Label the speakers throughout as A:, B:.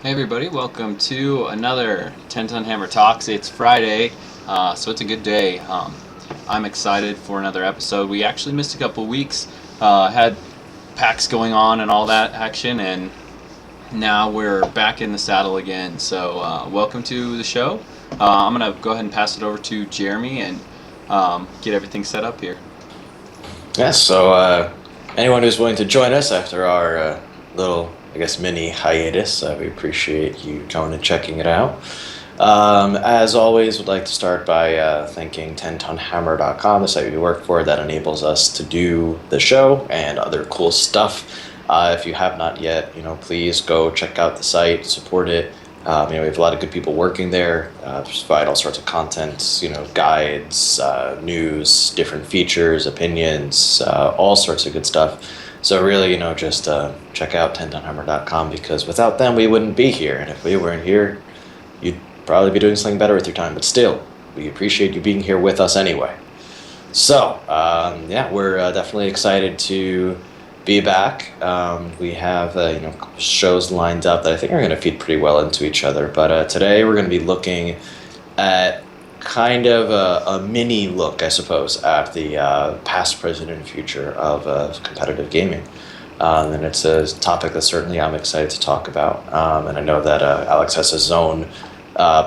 A: Hey everybody, welcome to another 10 Ton Hammer Talks. It's Friday, so it's a good day. I'm excited for another episode. We actually missed a couple weeks, had packs going on and all that action, and now we're back in the saddle again. So welcome to the show. I'm going to go ahead and pass it over to Jeremy and get everything set up here.
B: Yeah, so anyone who's willing to join us after our little, I guess, mini hiatus, we appreciate you coming and checking it out. As always, would like to start by thanking 10tonhammer.com, the site we work for that enables us to do the show and other cool stuff. If you have not yet, please go check out the site, support it. We have a lot of good people working there. Provide all sorts of content, guides, news, different features, opinions, all sorts of good stuff. So really, just check out 10tonhammer.com because without them, we wouldn't be here. And if we weren't here, you'd probably be doing something better with your time. But still, we appreciate you being here with us anyway. So, yeah, we're definitely excited to be back. We have shows lined up that I think are going to feed pretty well into each other. But today we're going to be looking at kind of a mini look, I suppose, at the past, present, and future of competitive gaming. And it's a topic that certainly I'm excited to talk about. And I know that Alex has his own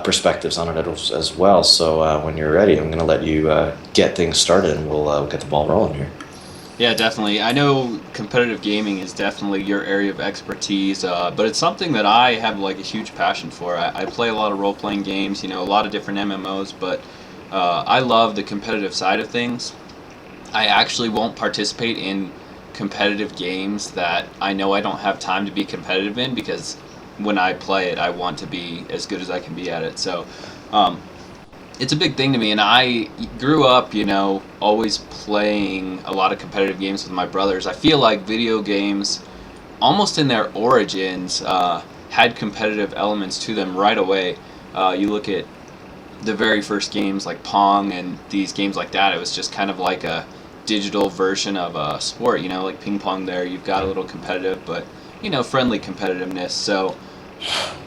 B: perspectives on it as well. So when you're ready, I'm going to let you get things started and we'll get the ball rolling here.
A: Yeah, definitely. I know competitive gaming is definitely your area of expertise, but it's something that I have like a huge passion for. I play a lot of role playing games, a lot of different MMOs, but I love the competitive side of things. I actually won't participate in competitive games that I know I don't have time to be competitive in because when I play it, I want to be as good as I can be at it. So, um, it's a big thing to me, and I grew up, always playing a lot of competitive games with my brothers. I feel like video games, almost in their origins, had competitive elements to them right away. You look at the very first games like Pong and these games like that, it was just kind of like a digital version of a sport, like ping pong there. You've got a little competitive, but, friendly competitiveness. So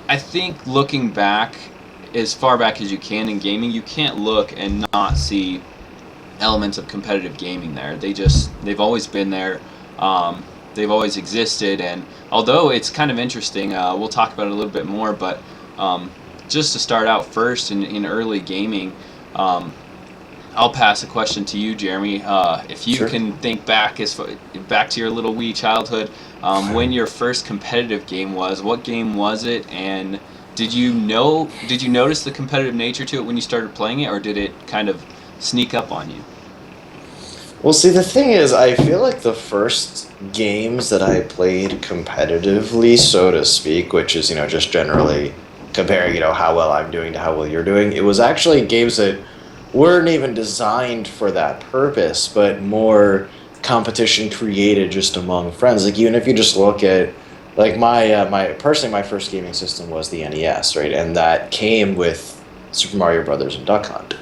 A: I think looking back, as far back as you can in gaming, you can't look and not see elements of competitive gaming there. They've always been there. They've always existed, and although it's kind of interesting, we'll talk about it a little bit more. But just to start out first in early gaming, I'll pass a question to you, Jeremy. If you
B: Sure.
A: can think back to your little wee childhood, when your first competitive game was, what game was it, and did you notice the competitive nature to it when you started playing it, or did it kind of sneak up on you?
B: Well, see, the thing is, I feel like the first games that I played competitively, so to speak, which is, just generally comparing, how well I'm doing to how well you're doing, it was actually games that weren't even designed for that purpose, but more competition created just among friends. Like, even if you just look at, like, my first gaming system was the NES, right? And that came with Super Mario Brothers and Duck Hunt,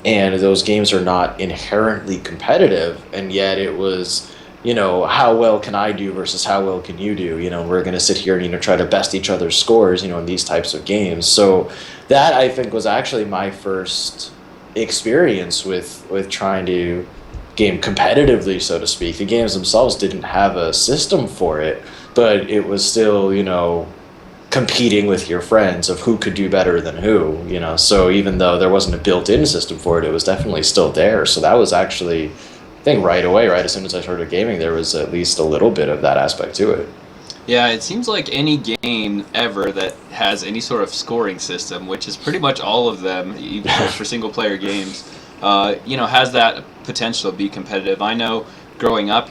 B: and those games are not inherently competitive, and yet it was, how well can I do versus how well can you do. We're going to sit here and try to best each other's scores, in these types of games. So that, I think, was actually my first experience with trying to game competitively, so to speak. The games themselves didn't have a system for it, but it was still, competing with your friends of who could do better than who. So even though there wasn't a built-in system for it, it was definitely still there. So that was actually, I think, right away, right as soon as I started gaming, there was at least a little bit of that aspect to it.
A: Yeah, it seems like any game ever that has any sort of scoring system, which is pretty much all of them, even for single player games, has that potential to be competitive. I know growing up,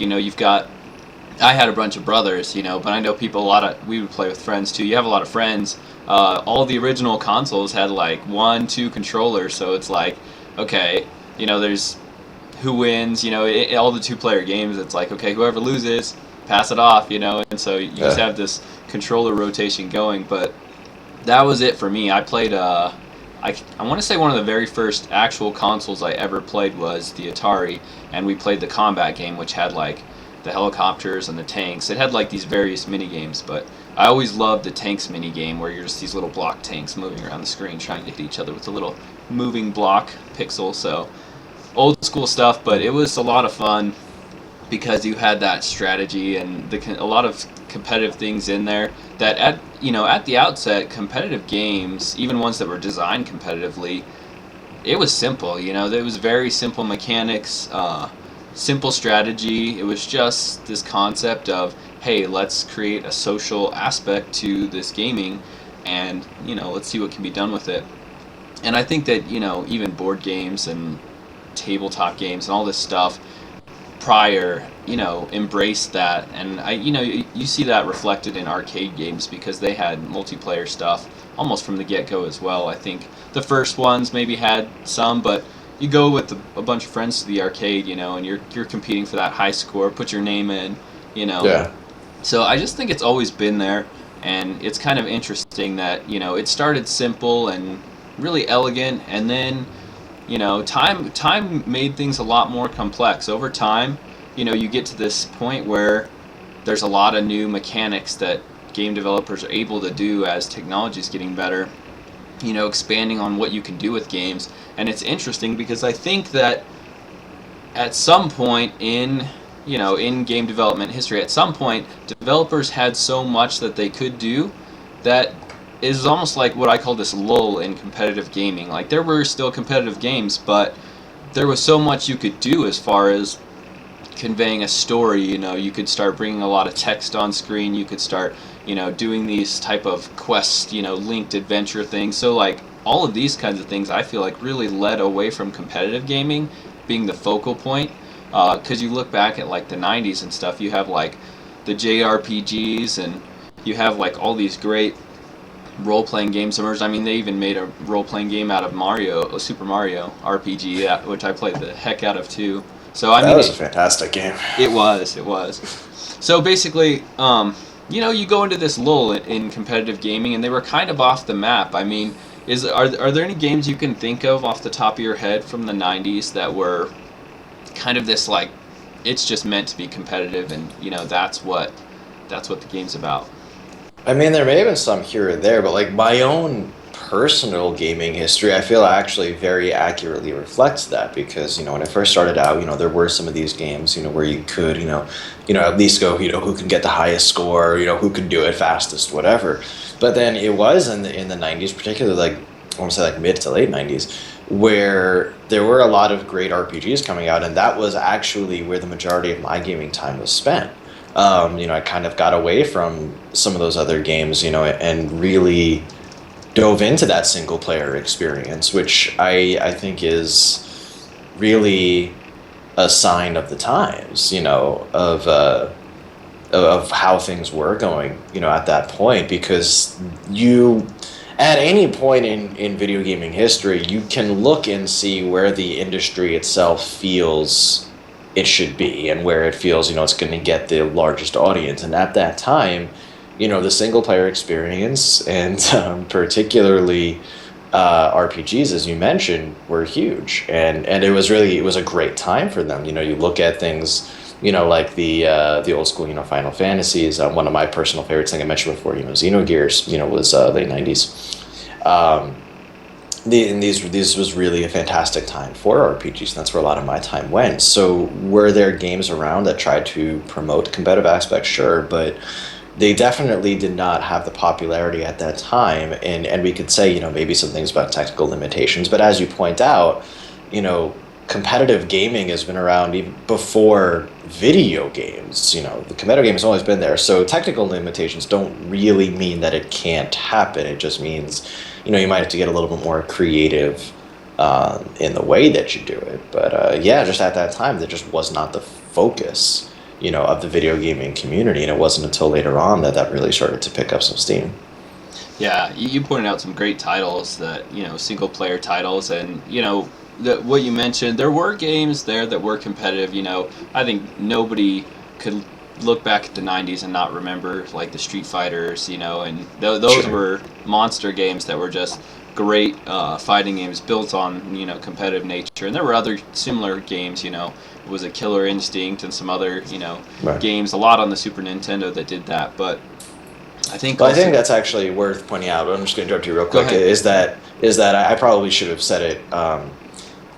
A: I had a bunch of brothers, but I know we would play with friends too. You have a lot of friends. All the original consoles had like one, two controllers, so it's like, okay, there's who wins, all the two-player games, it's like, okay, whoever loses, pass it off, and so you just
B: Yeah.
A: have this controller rotation going. But that was it for me. I played, I want to say one of the very first actual consoles I ever played was the Atari, and we played the combat game, which had like the helicopters and the tanks. It had like these various mini games, but I always loved the tanks mini game where you're just these little block tanks moving around the screen trying to hit each other with a little moving block pixel. So old school stuff, but it was a lot of fun because you had that strategy and a lot of competitive things in there that at the outset, competitive games, even ones that were designed competitively, it was simple. There was very simple mechanics, simple strategy. It was just this concept of, hey, let's create a social aspect to this gaming, and let's see what can be done with it. And I think that even board games and tabletop games and all this stuff prior, embraced that, and you see that reflected in arcade games because they had multiplayer stuff almost from the get-go as well. I think the first ones maybe had some, but you go with a bunch of friends to the arcade, and you're competing for that high score, put your name in,
B: Yeah.
A: So I just think it's always been there, and it's kind of interesting that it started simple and really elegant, and then time made things a lot more complex. Over time, you get to this point where there's a lot of new mechanics that game developers are able to do as technology is getting better, expanding on what you can do with games. And it's interesting because I think that at some point in game development history, at some point, developers had so much that they could do that is almost like what I call this lull in competitive gaming. Like, there were still competitive games, but there was so much you could do as far as conveying a story. You could start bringing a lot of text on screen. You could start, doing these type of quest, linked adventure things. So, like, all of these kinds of things, I feel like really led away from competitive gaming being the focal point. Because you look back at, like, the 90s and stuff, you have, like, the JRPGs, and you have, like, all these great role-playing games emerged. I mean, they even made a role-playing game out of Super Mario RPG, which I played the heck out of too. So I
B: That
A: mean,
B: was a fantastic game.
A: it was. So basically, you go into this lull in competitive gaming, and they were kind of off the map. I mean, are there any games you can think of off the top of your head from the '90s that were kind of this, like, it's just meant to be competitive, and that's what the game's about?
B: I mean, there may have been some here or there, but like my own personal gaming history, I feel actually very accurately reflects that because when I first started out, there were some of these games, where you could, at least go, who can get the highest score, who can do it fastest, whatever. But then it was in the '90s, particularly like I want to say like mid to late '90s, where there were a lot of great RPGs coming out, and that was actually where the majority of my gaming time was spent. I kind of got away from some of those other games, and really dove into that single player experience, which I think is really a sign of the times, of how things were going, at that point, because you, at any point in video gaming history, you can look and see where the industry itself feels it should be and where it feels, it's going to get the largest audience. And at that time, the single player experience and particularly RPGs, as you mentioned, were huge. And it was a great time for them. You look at things, like the old school, Final Fantasies. One of my personal favorites, thing I mentioned before, Xenogears, was late '90s. These was really a fantastic time for RPGs, and that's where a lot of my time went. So were there games around that tried to promote competitive aspects? Sure, but they definitely did not have the popularity at that time, and we could say, maybe some things about technical limitations, but as you point out, competitive gaming has been around even before video games. The competitive game has always been there, so technical limitations don't really mean that it can't happen. It just means, you might have to get a little bit more creative in the way that you do it. But yeah, just at that time, that just was not the focus, of the video gaming community, and it wasn't until later on that really started to pick up some steam.
A: Yeah, you pointed out some great titles that, single player titles, and, what you mentioned, there were games there that were competitive. I think nobody could look back at the '90s and not remember, like, the Street Fighters, and those
B: Sure.
A: were monster games that were just great fighting games built on, competitive nature. And there were other similar games, it was a Killer Instinct and some other,
B: Right.
A: games, a lot on the Super Nintendo that did that. But I think
B: Well, I think
A: also.
B: that's actually worth pointing out. I'm just going to interrupt you real
A: Go
B: quick.
A: ahead.
B: Is that I probably should have said it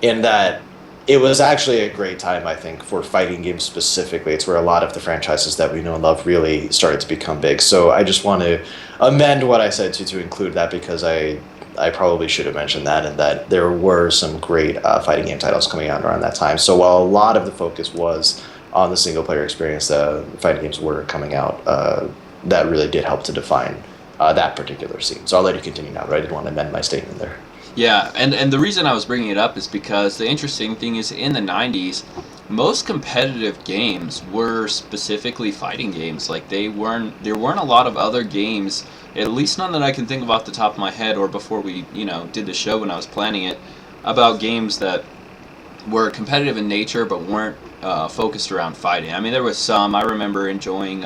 B: in that it was actually a great time, I think, for fighting games specifically. It's where a lot of the franchises that we know and love really started to become big. So I just want to amend what I said to include that because I probably should have mentioned that and that there were some great fighting game titles coming out around that time. So while a lot of the focus was on the single player experience, fighting games were coming out. That really did help to define that particular scene. So I'll let you continue now, but I did want to amend my statement there.
A: Yeah, and the reason I was bringing it up is because the interesting thing is in the 90s, most competitive games were specifically fighting games. Like there weren't a lot of other games, at least none that I can think of off the top of my head or before we, did the show when I was planning it, about games that were competitive in nature but weren't focused around fighting. I mean, there was some. I remember enjoying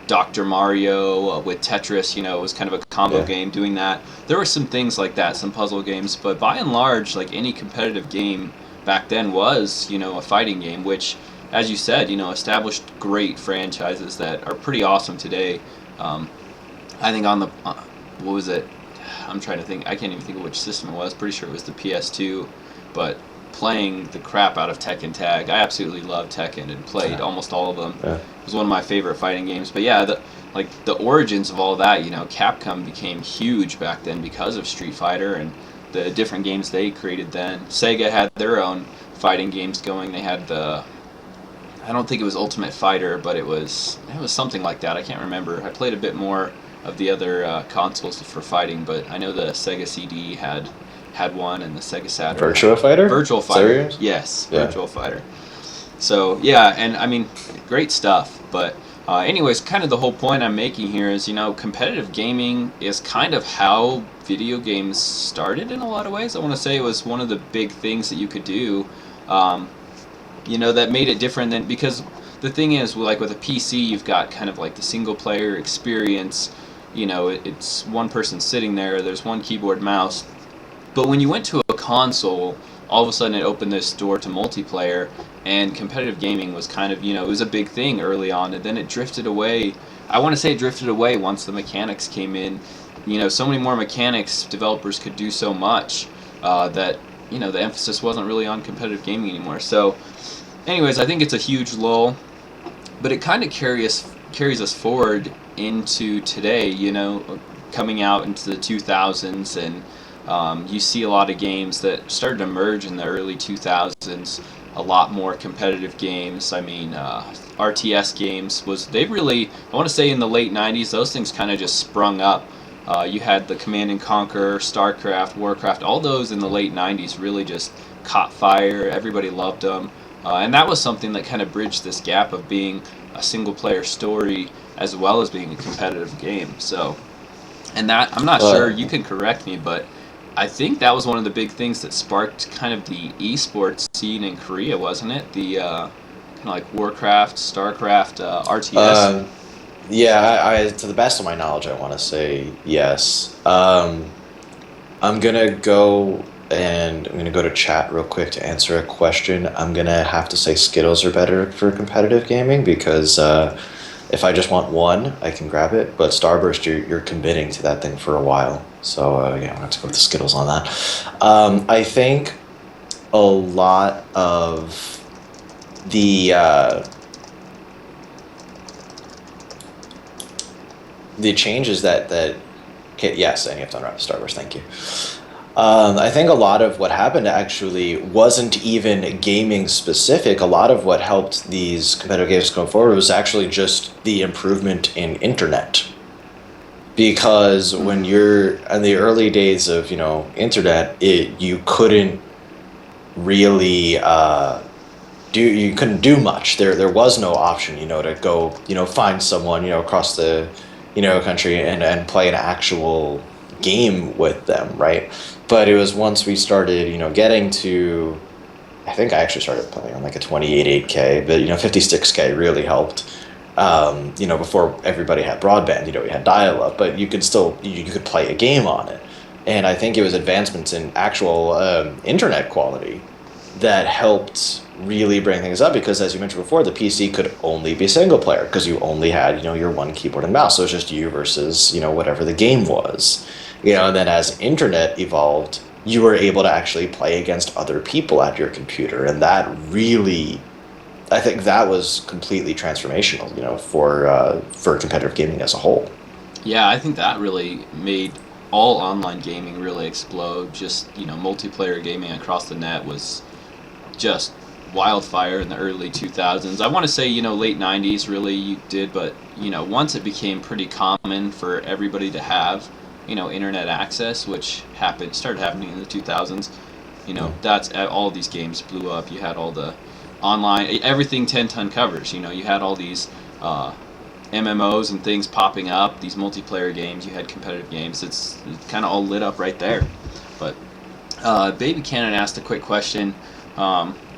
A: Dr. Mario with Tetris. It was kind of a combo
B: Yeah.
A: game doing that. There were some things like that, some puzzle games, but by and large, like any competitive game back then was, a fighting game, which, as you said, established great franchises that are pretty awesome today. Um, I think on the, what was it? I'm trying to think. I can't even think of which system it was. Pretty sure it was the PS2, but playing the crap out of Tekken Tag. I absolutely loved Tekken and played almost all of them.
B: Yeah.
A: It was one of my favorite fighting games. But yeah, the origins of all that, Capcom became huge back then because of Street Fighter and the different games they created then. Sega had their own fighting games going. They had I don't think it was Ultimate Fighter, but it was something like that. I can't remember. I played a bit more of the other consoles for fighting, but I know the Sega CD had one, and the Sega Saturn
B: Virtua Fighter?
A: Virtual
B: Is that
A: Fighter.
B: yours?
A: Yes,
B: Yeah.
A: Virtual Fighter. So yeah, and I mean, great stuff. But anyways, kind of the whole point I'm making here is, competitive gaming is kind of how video games started in a lot of ways. I want to say it was one of the big things that you could do, that made it different than, because the thing is, like with a PC, you've got kind of like the single player experience. It's one person sitting there. There's one keyboard, mouse. But when you went to a console, all of a sudden it opened this door to multiplayer, and competitive gaming was kind of, it was a big thing early on, and then it drifted away. I want to say it drifted away once the mechanics came in. So many more mechanics, developers could do so much that, the emphasis wasn't really on competitive gaming anymore. So, anyways, I think it's a huge lull, but it kind of carries us forward into today, coming out into the 2000s, and you see a lot of games that started to emerge in the early 2000s, a lot more competitive games. I mean, RTS games they really, I want to say in the late 90s, those things kind of just sprung up. You had the Command and Conquer, StarCraft, Warcraft, all those in the late 90s really just caught fire. Everybody loved them. And that was something that kind of bridged this gap of being a single player story as well as being a competitive game. So, and that, I'm not sure, you can correct me, but I think that was one of the big things that sparked kind of the esports scene in Korea, wasn't it? The kind of like Warcraft, StarCraft, RTS.
B: Yeah, to the best of my knowledge, I want to say yes. I'm gonna go to chat real quick to answer a question. I'm gonna have to say Skittles are better for competitive gaming because if I just want one, I can grab it. But Starburst, you're committing to that thing for a while. So yeah, I'm gonna have to go with the Skittles on that. I think a lot of the changes that okay, yes, and you have to unwrap Starburst. Thank you. I think a lot of what happened actually wasn't even gaming specific. A lot of what helped these competitive games going forward was actually just the improvement in internet. Because when you're in the early days of internet, you couldn't really you couldn't do much. There was no option to go find someone across the country and play an actual game with them, right? But it was once we started getting to, I think I actually started playing on like a 28.8K, but 56K really helped. Before everybody had broadband, we had dial-up, but you could still you could play a game on it, and I think it was advancements in actual internet quality that helped really bring things up, because as you mentioned before, the PC could only be single player because you only had, your one keyboard and mouse. So it was just you versus, whatever the game was. And then as internet evolved, you were able to actually play against other people at your computer. And that really, I think that was completely transformational, for competitive gaming as a whole.
A: Yeah, I think that really made all online gaming really explode. Just, multiplayer gaming across the net was just wildfire in the early 2000s. I want to say, late 90s really you did, but, once it became pretty common for everybody to have, internet access, which started happening in the 2000s, that's all these games blew up. You had all the online, everything 10 ton covers, you had all these MMOs and things popping up, these multiplayer games, you had competitive games. It's kind of all lit up right there. But Baby Cannon asked a quick question.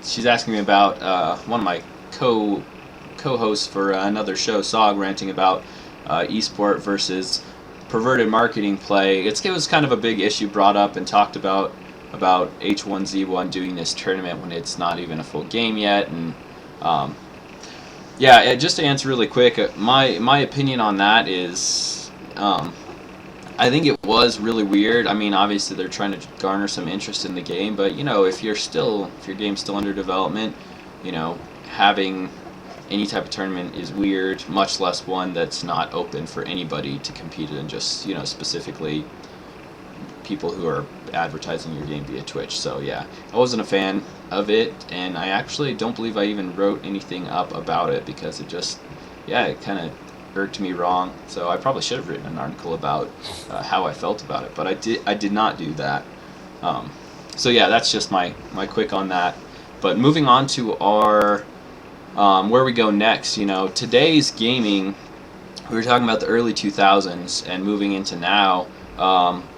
A: She's asking me about one of my co-hosts for another show, Sog, ranting about esport versus perverted marketing play. It was kind of a big issue brought up and talked about H1Z1 doing this tournament when it's not even a full game yet. And just to answer really quick, my opinion on that is, I think it was really weird. I mean, obviously they're trying to garner some interest in the game, but if your game's still under development, having any type of tournament is weird. Much less one that's not open for anybody to compete in, just specifically people who are advertising your game via Twitch. So yeah, I wasn't a fan of it, and I actually don't believe I even wrote anything up about it because it kind of irked me wrong. So I probably should have written an article about how I felt about it, but I did not do that. So yeah, that's just my quick on that. But moving on to our where we go next, today's gaming, we were talking about the early 2000s and moving into now.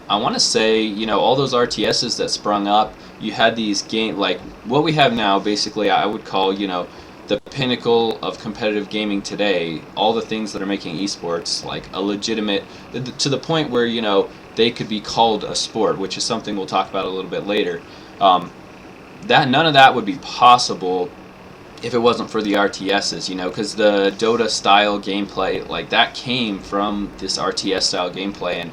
A: I want to say, all those RTSs that sprung up, you had these like what we have now, basically, I would call, the pinnacle of competitive gaming today, all the things that are making esports like a legitimate, to the point where, they could be called a sport, which is something we'll talk about a little bit later. None of that would be possible if it wasn't for the RTSs, because the Dota style gameplay, like that came from this RTS style gameplay, and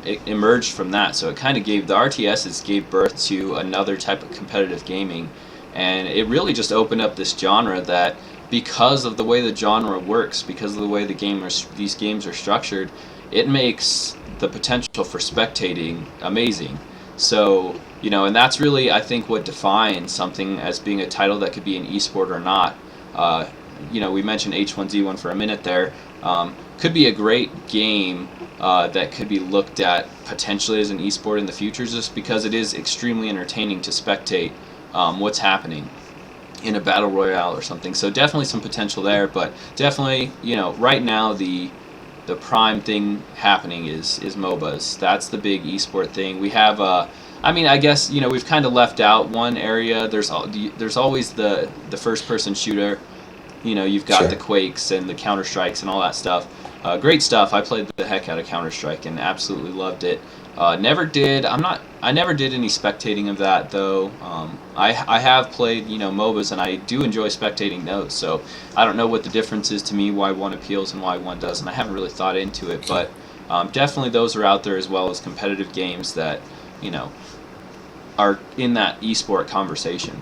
A: it emerged from that. So it kind of the RTSs gave birth to another type of competitive gaming, and it really just opened up this genre that, because of the way the genre works, because of the way these games are structured, it makes the potential for spectating amazing. So, and that's really, I think, what defines something as being a title that could be an esport or not. We mentioned H1Z1 for a minute there. Could be a great game that could be looked at potentially as an esport in the future, just because it is extremely entertaining to spectate what's happening in a battle royale or something. So definitely some potential there, but definitely, right now the prime thing happening is MOBAs. That's the big esport thing. We have I guess, we've kind of left out one area. There's always the first person shooter. You've got
B: Sure.
A: the Quakes and the Counter-Strikes and all that stuff. Great stuff. I played the heck out of Counter-Strike and absolutely loved it. I never did any spectating of that though. I have played, MOBAs, and I do enjoy spectating those. So I don't know what the difference is to me, why one appeals and why one doesn't. I haven't really thought into it, but definitely those are out there, as well as competitive games that, are in that esport conversation.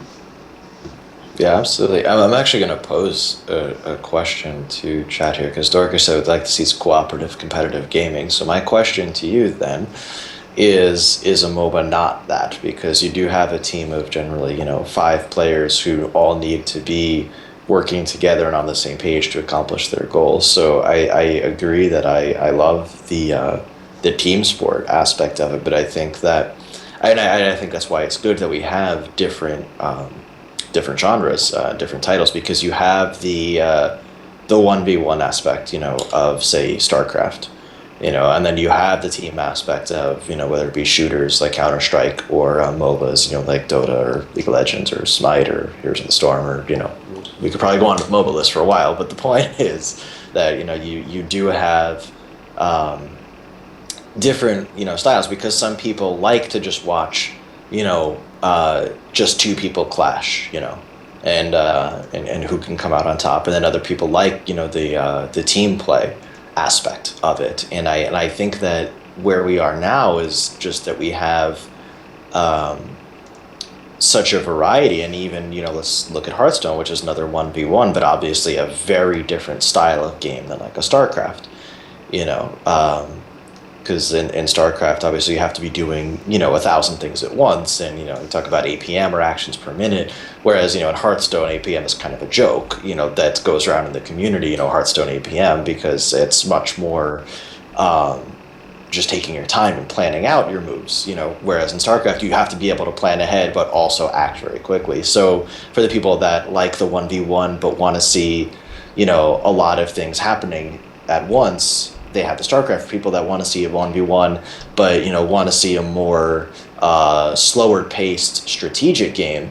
B: Yeah, absolutely. I'm actually going to pose a question to chat here, because Dorcas said would like to see some cooperative competitive gaming. So my question to you then is a MOBA not that? Because you do have a team of generally, 5 players who all need to be working together and on the same page to accomplish their goals. So I agree that I love the team sport aspect of it, but I think that, and I think that's why it's good that we have different genres, different titles, because you have the 1v1 aspect, of say StarCraft, and then you have the team aspect of, whether it be shooters like Counter-Strike or MOBAs, like Dota or League of Legends or Smite or Heroes of the Storm, or we could probably go on with MOBA list for a while, but the point is that you do have different styles, because some people like to just watch just two people clash, and who can come out on top, and then other people like the team play aspect of it, and I think that where we are now is just that we have um, such a variety, and even let's look at Hearthstone, which is another 1v1, but obviously a very different style of game than like a StarCraft, you know. Because in StarCraft, obviously, you have to be doing, 1,000 things at once, and, you talk about APM or actions per minute, whereas, in Hearthstone, APM is kind of a joke, that goes around in the community, Hearthstone APM, because it's much more um, just taking your time and planning out your moves, whereas in StarCraft, you have to be able to plan ahead, but also act very quickly. So for the people that like the 1v1, but want to see, a lot of things happening at once, they have the StarCraft. For people that want to see a 1v1, but want to see a more slower paced strategic game,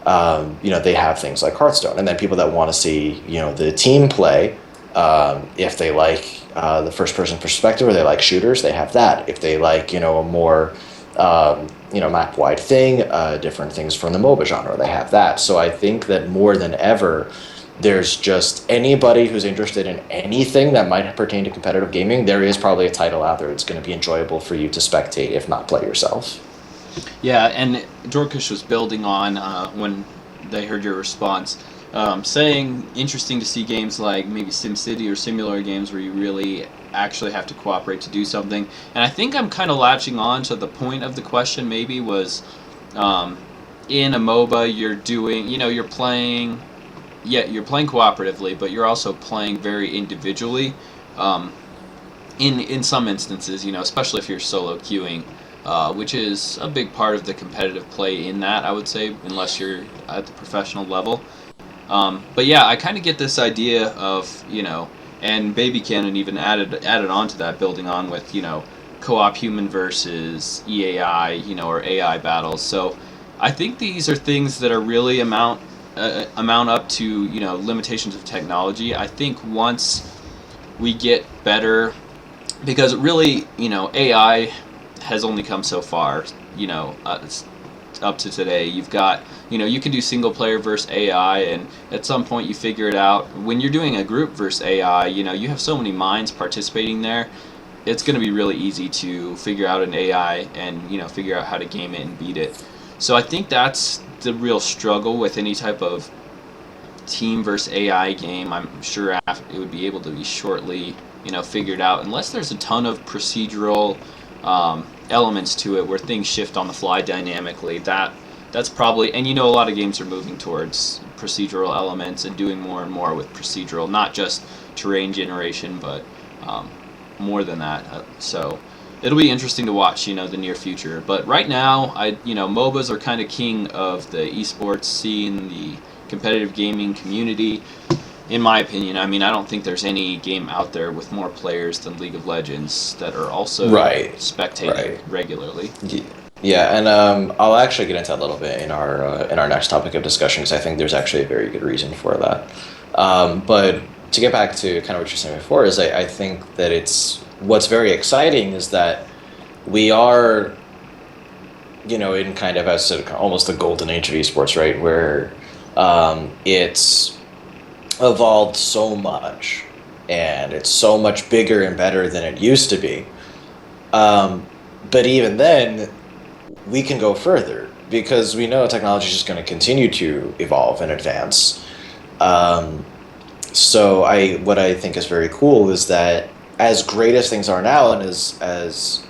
B: they have things like Hearthstone. And then people that want to see the team play, if they like the first person perspective or they like shooters, they have that. If they like a more map wide thing, different things from the MOBA genre, they have that. So I think that more than ever, there's just anybody who's interested in anything that might pertain to competitive gaming, there is probably a title out there that's going to be enjoyable for you to spectate, if not play yourself.
A: Yeah, and Dorkish was building on when they heard your response, saying interesting to see games like maybe SimCity or similar games where you really actually have to cooperate to do something. And I think I'm kind of latching on to the point of the question maybe was in a MOBA you're doing, you're playing... Yeah, you're playing cooperatively, but you're also playing very individually. In some instances, especially if you're solo queuing, which is a big part of the competitive play in that, I would say, unless you're at the professional level. But yeah, I kind of get this idea of, and Baby Cannon even added on to that, building on with, co-op human versus EAI, or AI battles. So I think these are things that are really amount up to limitations of technology. I think once we get better, because really AI has only come so far. Up to today, you've got you can do single player versus AI, and at some point you figure it out. When you're doing a group versus AI, you have so many minds participating there. It's going to be really easy to figure out an AI and figure out how to game it and beat it. So I think that's the real struggle with any type of team versus AI game. I'm sure it would be able to be shortly, figured out, unless there's a ton of procedural elements to it where things shift on the fly dynamically. That's probably, and a lot of games are moving towards procedural elements and doing more and more with procedural, not just terrain generation, but more than that. So it'll be interesting to watch, the near future. But right now, MOBAs are kind of king of the esports scene, the competitive gaming community, in my opinion. I mean, I don't think there's any game out there with more players than League of Legends that are also spectating regularly.
B: Yeah, and I'll actually get into that a little bit in our next topic of discussion, because I think there's actually a very good reason for that. But to get back to kind of what you're saying before, is I think that what's very exciting is that we are, in kind of, as I said, almost the golden age of esports, right? Where it's evolved so much, and it's so much bigger and better than it used to be. But even then, we can go further, because we know technology is just going to continue to evolve and advance. So what I think is very cool is that, as great as things are now, and as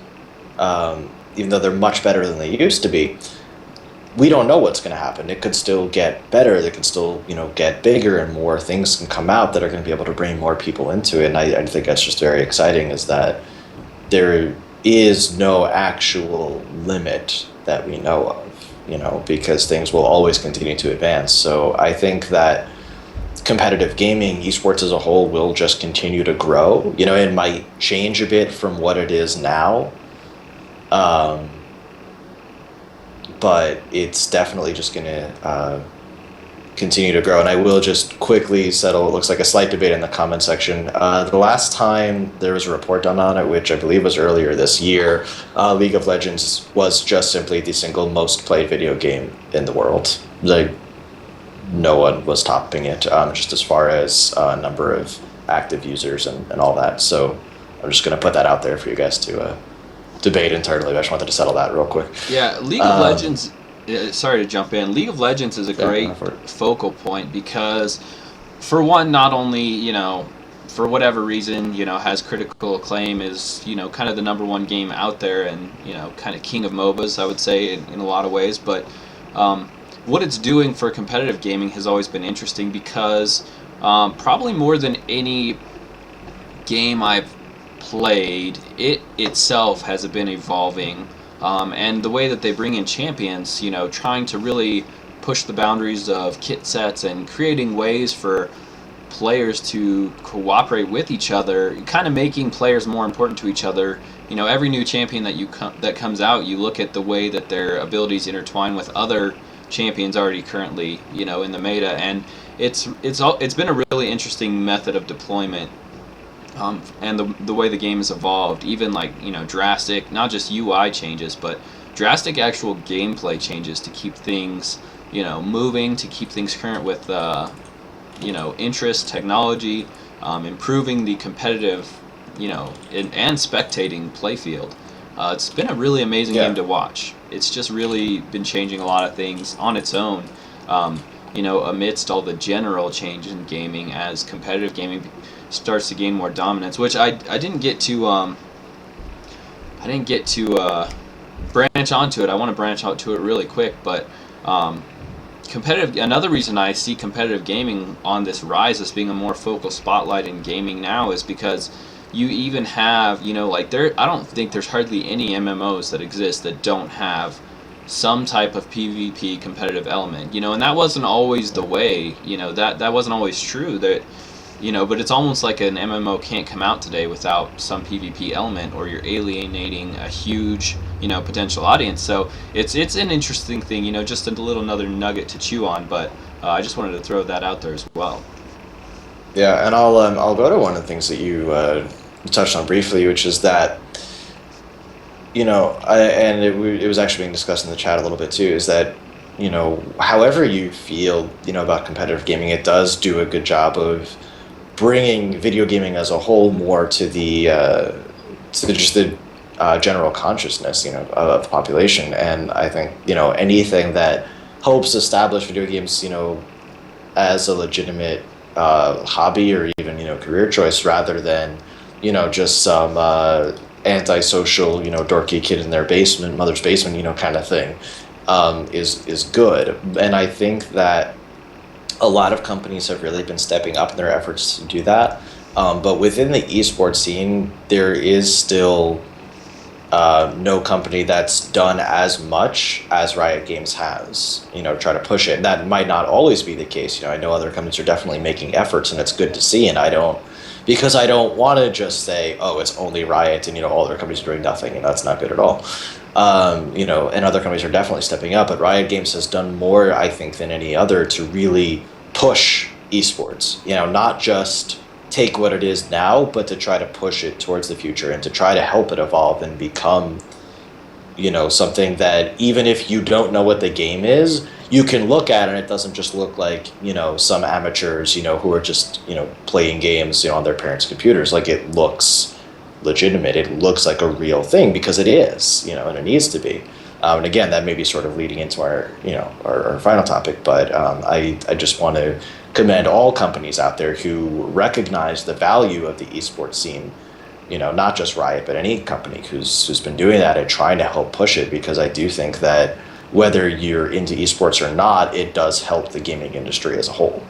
B: even though they're much better than they used to be, we don't know what's going to happen. It could still get better. It could still, get bigger, and more things can come out that are going to be able to bring more people into it. And I think that's just very exciting, is that there is no actual limit that we know of, because things will always continue to advance. So I think that competitive gaming, esports as a whole, will just continue to grow. It might change a bit from what it is now. But it's definitely just going to continue to grow. And I will just quickly settle, it looks like a slight debate in the comment section. The last time there was a report done on it, which I believe was earlier this year, League of Legends was just simply the single most played video game in the world. Like, no one was topping it, just as far as number of active users and all that. So I'm just going to put that out there for you guys to debate internally. I just wanted to settle that real quick.
A: Yeah, League of Legends. Sorry to jump in. League of Legends is a great
B: go for it.
A: focal point because, for one, not only for whatever reason, has critical acclaim, is kind of the number one game out there, and kind of king of MOBAs, I would say, in a lot of ways. But what it's doing for competitive gaming has always been interesting because probably more than any game I've played, it itself has been evolving. And the way that they bring in champions, trying to really push the boundaries of kit sets and creating ways for players to cooperate with each other, kind of making players more important to each other. Every new champion that comes out, you look at the way that their abilities intertwine with other champions already currently, in the meta, and it's been a really interesting method of deployment. And the way the game has evolved, even drastic, not just UI changes, but drastic actual gameplay changes to keep things, moving, to keep things current with, interest, technology, improving the competitive, and spectating playfield. It's been a really amazing game to watch. It's just really been changing a lot of things on its own. Amidst all the general change in gaming as competitive gaming starts to gain more dominance, which I didn't get to branch onto it. I want to branch out to it really quick, but another reason I see competitive gaming on this rise as being a more focal spotlight in gaming now is because you even have, I don't think there's hardly any MMOs that exist that don't have some type of PvP competitive element, and that wasn't always the way, that wasn't always true, but it's almost like an MMO can't come out today without some PvP element, or you're alienating a huge, potential audience. So it's an interesting thing, just a little another nugget to chew on, but I just wanted to throw that out there as well.
B: Yeah, and I'll go to one of the things that you touched on briefly, which is that, it was actually being discussed in the chat a little bit too, is that, however you feel, about competitive gaming, it does do a good job of bringing video gaming as a whole more to the general consciousness, of the population. And I think, anything that helps establish video games, as a legitimate hobby or even, career choice, rather than, just some antisocial, dorky kid in their basement, mother's basement, kind of thing, is good. And I think that a lot of companies have really been stepping up in their efforts to do that. But within the esports scene, there is still no company that's done as much as Riot Games has, try to push it. And that might not always be the case. I know other companies are definitely making efforts, and it's good to see. And I don't want to just say, oh, it's only Riot and, all other companies are doing nothing. That's not good at all. And other companies are definitely stepping up, but Riot Games has done more, I think, than any other to really push esports. Not just take what it is now, but to try to push it towards the future and to try to help it evolve and become, something that even if you don't know what the game is, you can look at it and it doesn't just look like, some amateurs, who are just, playing games, on their parents' computers. Like, it looks legitimate. It looks like a real thing because it is, and it needs to be. And again, that may be sort of leading into our, our final topic, but I just want to commend all companies out there who recognize the value of the esports scene, not just Riot, but any company who's been doing that and trying to help push it, because I do think that whether you're into esports or not, it does help the gaming industry as a whole.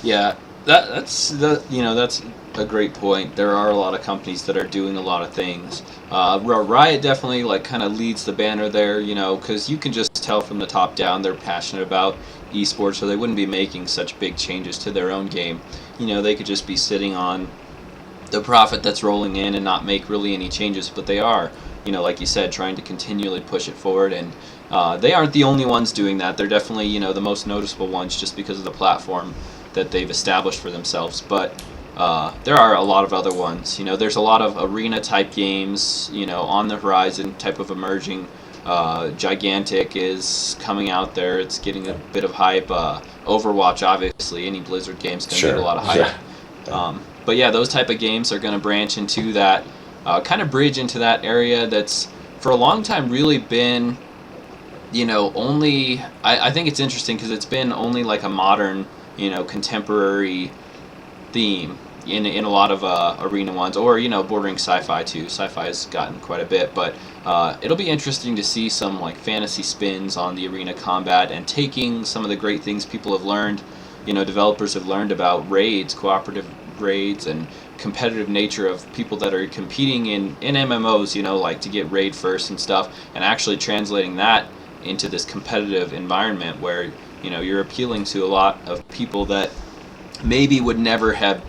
A: Yeah, that's a great point. There are a lot of companies that are doing a lot of things. Riot definitely kind of leads the banner there, because you can just tell from the top down they're passionate about esports, or they wouldn't be making such big changes to their own game. They could just be sitting on the profit that's rolling in and not make really any changes, but they are. like you said, trying to continually push it forward. And they aren't the only ones doing that. They're definitely, the most noticeable ones just because of the platform that they've established for themselves. But there are a lot of other ones. There's a lot of arena-type games, on the horizon, type of emerging. Gigantic is coming out there. It's getting a bit of hype. Overwatch, obviously, any Blizzard game's going to get a lot of hype. But yeah, those type of games are going to branch into that, kind of bridge into that area that's for a long time really been, only, I think it's interesting because it's been only like a modern, contemporary theme in a lot of arena ones, or bordering sci-fi too. Sci-fi has gotten quite a bit, but it'll be interesting to see some like fantasy spins on the arena combat and taking some of the great things people have learned, developers have learned about raids, cooperative raids, and competitive nature of people that are competing in MMOs, like to get raid first and stuff, and actually translating that into this competitive environment where you're appealing to a lot of people that maybe would never have,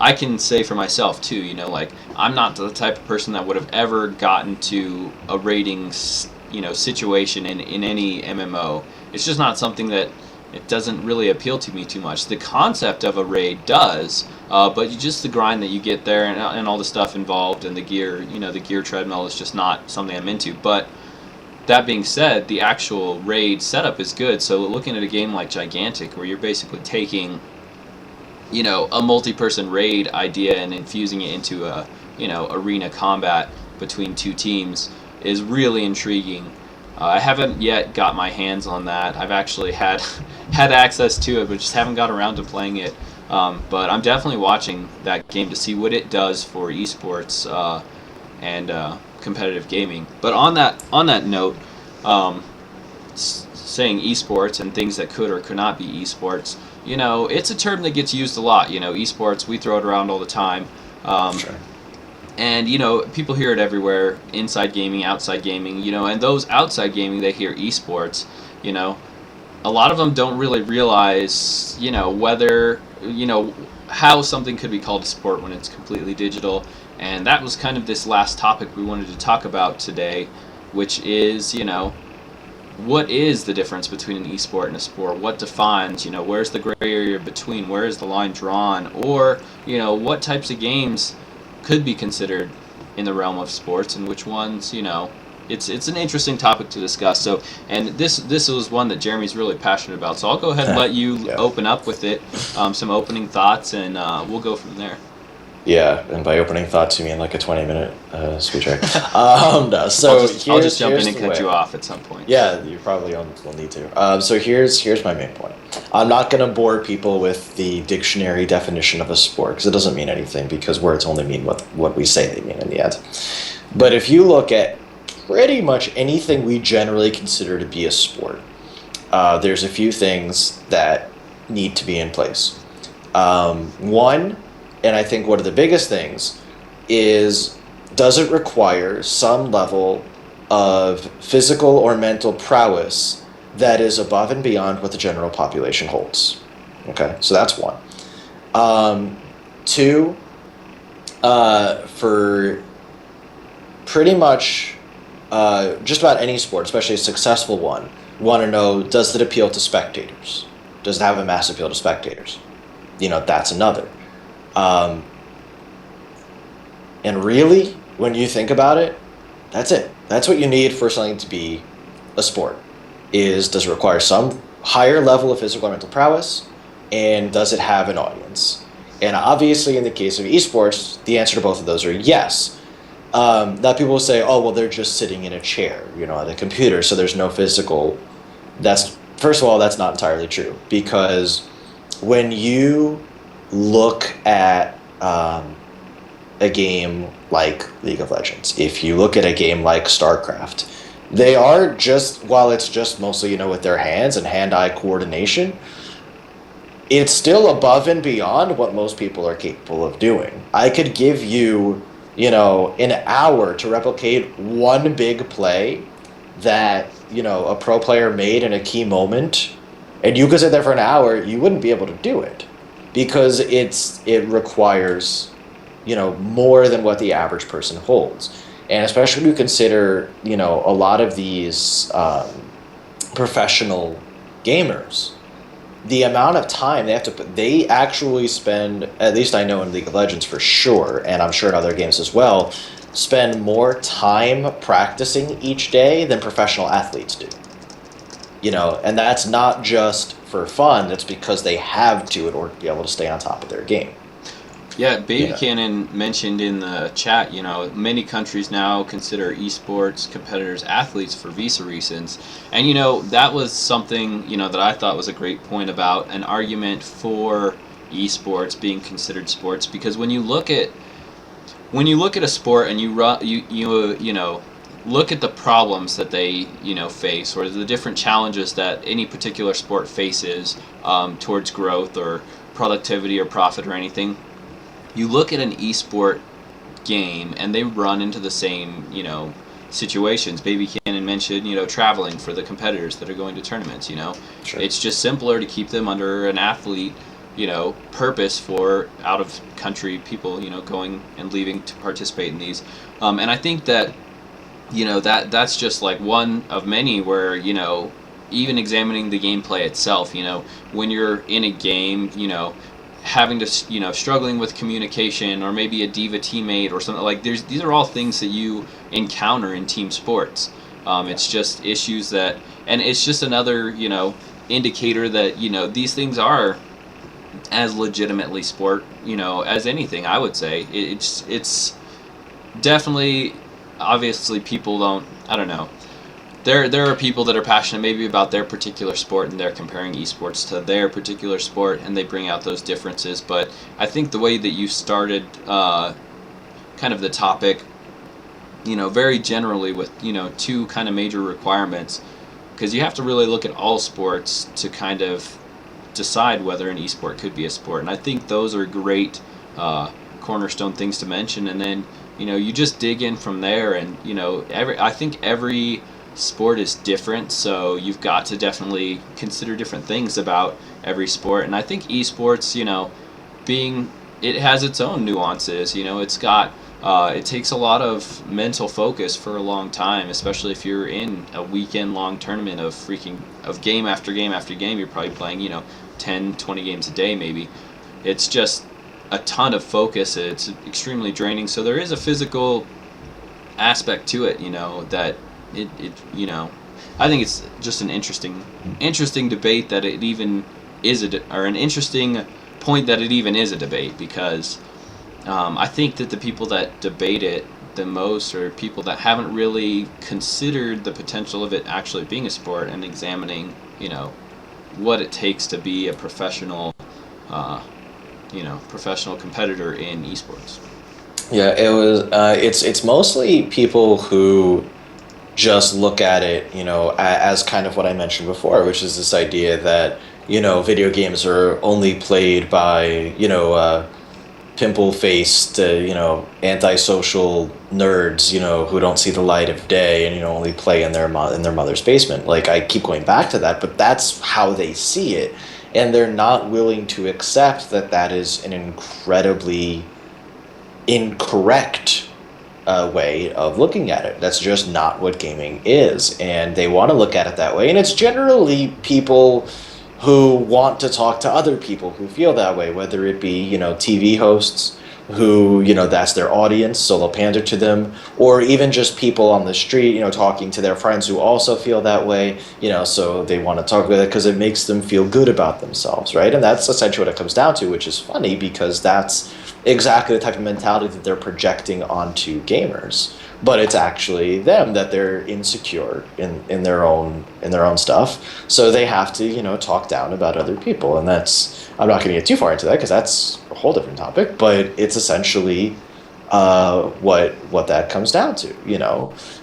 A: I can say for myself too, like I'm not the type of person that would have ever gotten to a raiding, situation in any MMO. It's just not something that, it doesn't really appeal to me too much. The concept of a raid does, but just the grind that you get there and all the stuff involved and the gear, the gear treadmill is just not something I'm into. But that being said, the actual raid setup is good. So looking at a game like Gigantic, where you're basically taking, a multi-person raid idea and infusing it into a, arena combat between two teams is really intriguing. I haven't yet got my hands on that. I've actually had access to it, but just haven't got around to playing it. But I'm definitely watching that game to see what it does for esports and competitive gaming. But on that note, saying esports and things that could or could not be esports, it's a term that gets used a lot. Esports, we throw it around all the time.
B: Sure.
A: And, people hear it everywhere, inside gaming, outside gaming, and those outside gaming, they hear esports, a lot of them don't really realize, whether, how something could be called a sport when it's completely digital. And that was kind of this last topic we wanted to talk about today, which is, what is the difference between an esport and a sport? What defines, where's the gray area between? Where is the line drawn? Or, what types of games could be considered in the realm of sports and which ones, it's an interesting topic to discuss. So, and this was one that Jeremy's really passionate about. So I'll go ahead and let you open up with it, some opening thoughts, and we'll go from there.
B: Yeah, and by opening thoughts, you mean like a 20-minute speech, right? No, so
A: I'll just jump in and cut you off at some point.
B: Yeah, you probably will need to. So here's my main point. I'm not going to bore people with the dictionary definition of a sport, because it doesn't mean anything, because words only mean what we say they mean in the end. But if you look at pretty much anything we generally consider to be a sport, there's a few things that need to be in place. One, and I think one of the biggest things, is does it require some level of physical or mental prowess that is above and beyond what the general population holds? Okay, so that's one. Two, for pretty much just about any sport, especially a successful one, want to know, does it appeal to spectators? Does it have a mass appeal to spectators? That's another. And really, when you think about it, that's it. That's what you need for something to be a sport. Does it require some higher level of physical or mental prowess, and does it have an audience? And obviously, in the case of esports, the answer to both of those are yes. Now people will say, oh, well, they're just sitting in a chair, at a computer, so there's no physical. First of all, that's not entirely true, because when you look at a game like League of Legends, if you look at a game like StarCraft, they are just, while it's just mostly, with their hands and hand-eye coordination, it's still above and beyond what most people are capable of doing. I could give you, an hour to replicate one big play that, a pro player made in a key moment, and you could sit there for an hour, you wouldn't be able to do it, because it requires, more than what the average person holds. And especially when you consider, a lot of these professional gamers, the amount of time they have to put, they actually spend, at least I know in League of Legends for sure, and I'm sure in other games as well, spend more time practicing each day than professional athletes do. And that's not just for fun, it's because they have to in order to be able to stay on top of their game.
A: Yeah, Baby
B: You know.
A: Cannon mentioned in the chat, many countries now consider esports competitors athletes for visa reasons. And, that was something, that I thought was a great point about an argument for esports being considered sports, because when you look at a sport and you look at the problems that they face, or the different challenges that any particular sport faces towards growth or productivity or profit or anything, you look at an esport game and they run into the same situations. Baby Cannon mentioned traveling for the competitors that are going to tournaments.
B: Sure.
A: It's just simpler to keep them under an athlete purpose for out of country people going and leaving to participate in these, and I think that that's just like one of many where even examining the gameplay itself, when you're in a game, having to struggling with communication, or maybe a diva teammate or something, like these are all things that you encounter in team sports. It's just issues that, and it's just another indicator that these things are as legitimately sport as anything. I would say it's definitely, obviously people don't, I don't know, there are people that are passionate maybe about their particular sport and they're comparing esports to their particular sport and they bring out those differences. But I think the way that you started kind of the topic, very generally with two kind of major requirements, because you have to really look at all sports to kind of decide whether an esport could be a sport. And I think those are great cornerstone things to mention. And then you just dig in from there. And I think every sport is different, so you've got to definitely consider different things about every sport. And I think esports, it has its own nuances. It's got it takes a lot of mental focus for a long time, especially if you're in a weekend long tournament of game after game after game. You're probably playing 10, 20 games a day maybe. It's just a ton of focus. It's extremely draining. So there is a physical aspect to it, that it I think it's just an interesting debate that it even is or an interesting point that it even is a debate, because I think that the people that debate it the most are people that haven't really considered the potential of it actually being a sport and examining what it takes to be a professional professional competitor in esports.
B: Yeah, it's mostly people who just look at it, as kind of what I mentioned before, which is this idea that, video games are only played by, pimple-faced, antisocial nerds, who don't see the light of day and, only play in their mother's basement. Like, I keep going back to that, but that's how they see it. And they're not willing to accept that that is an incredibly incorrect way of looking at it. That's just not what gaming is, and they want to look at it that way. And it's generally people who want to talk to other people who feel that way, whether it be TV hosts who that's their audience, so they'll pander to them, or even just people on the street talking to their friends who also feel that way, so they want to talk with it because it makes them feel good about themselves, right? And that's essentially what it comes down to, which is funny because that's exactly the type of mentality that they're projecting onto gamers. But it's actually them, that they're insecure in their own stuff, so they have to talk down about other people. And that's, I'm not going to get too far into that because that's a whole different topic, but it's essentially what that comes down to,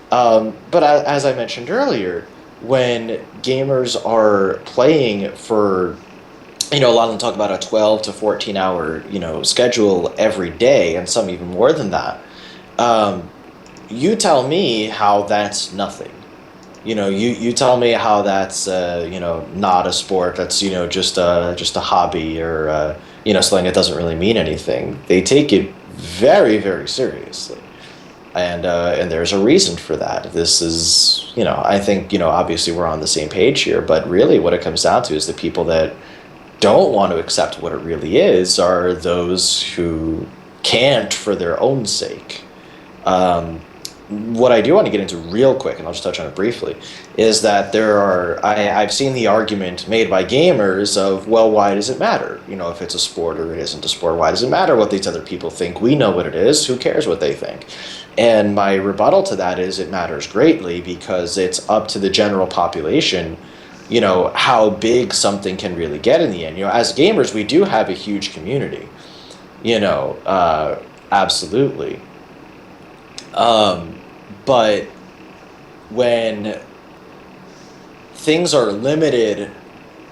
B: but as I mentioned earlier, when gamers are playing for, a lot of them talk about a 12 to 14 hour schedule every day, and some even more than that. You tell me how that's nothing. You tell me how that's not a sport. That's just a hobby, or something that doesn't really mean anything. They take it very, very seriously. and there's a reason for that. This is, I think, obviously we're on the same page here, but really what it comes down to is the people that don't want to accept what it really is are those who can't for their own sake. What I do want to get into real quick, and I'll just touch on it briefly, is that I've seen the argument made by gamers of, well, why does it matter? If it's a sport or it isn't a sport, why does it matter what these other people think? We know what it is. Who cares what they think? And my rebuttal to that is it matters greatly because it's up to the general population, how big something can really get in the end. As gamers, we do have a huge community, absolutely. But when things are limited